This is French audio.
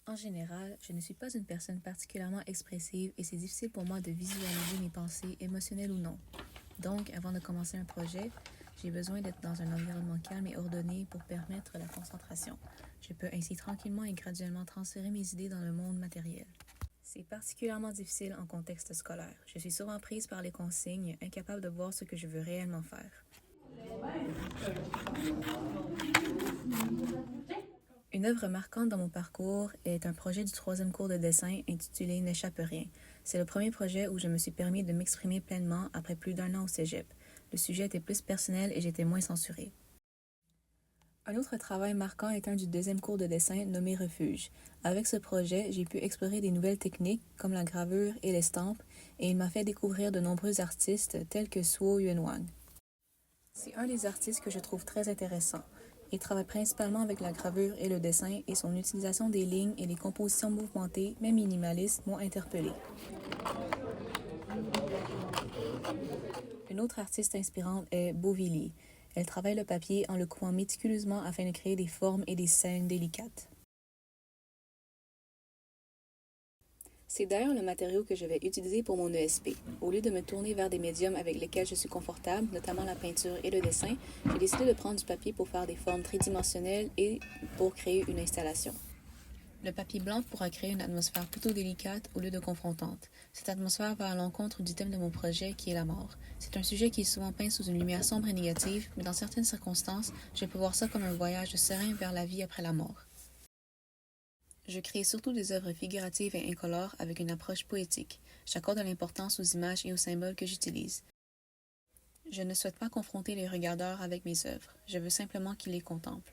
En général, je ne suis pas une personne particulièrement expressive et c'est difficile pour moi de visualiser mes pensées, émotionnelles ou non. Donc, avant de commencer un projet, j'ai besoin d'être dans un environnement calme et ordonné pour permettre la concentration. Je peux ainsi tranquillement et graduellement transférer mes idées dans le monde matériel. C'est particulièrement difficile en contexte scolaire. Je suis souvent prise par les consignes, incapable de voir ce que je veux réellement faire. Une œuvre marquante dans mon parcours est un projet du troisième cours de dessin intitulé N'échappe rien. C'est le premier projet où je me suis permis de m'exprimer pleinement après plus d'1 an au cégep. Le sujet était plus personnel et j'étais moins censurée. Un autre travail marquant est un du deuxième cours de dessin nommé Refuge. Avec ce projet, j'ai pu explorer des nouvelles techniques comme la gravure et l'estampe et il m'a fait découvrir de nombreux artistes tels que Suo Yuen-Wang. C'est un des artistes que je trouve très intéressant. Il travaille principalement avec la gravure et le dessin et son utilisation des lignes et des compositions mouvementées, mais minimalistes, m'ont interpellée. Une autre artiste inspirante est Beauvilliers. Elle travaille le papier en le coupant méticuleusement afin de créer des formes et des scènes délicates. C'est d'ailleurs le matériau que je vais utiliser pour mon ESP. Au lieu de me tourner vers des médiums avec lesquels je suis confortable, notamment la peinture et le dessin, j'ai décidé de prendre du papier pour faire des formes tridimensionnelles et pour créer une installation. Le papier blanc pourra créer une atmosphère plutôt délicate au lieu de confrontante. Cette atmosphère va à l'encontre du thème de mon projet qui est la mort. C'est un sujet qui est souvent peint sous une lumière sombre et négative, mais dans certaines circonstances, je peux voir ça comme un voyage serein vers la vie après la mort. Je crée surtout des œuvres figuratives et incolores avec une approche poétique. J'accorde de l'importance aux images et aux symboles que j'utilise. Je ne souhaite pas confronter les regardeurs avec mes œuvres. Je veux simplement qu'ils les contemplent.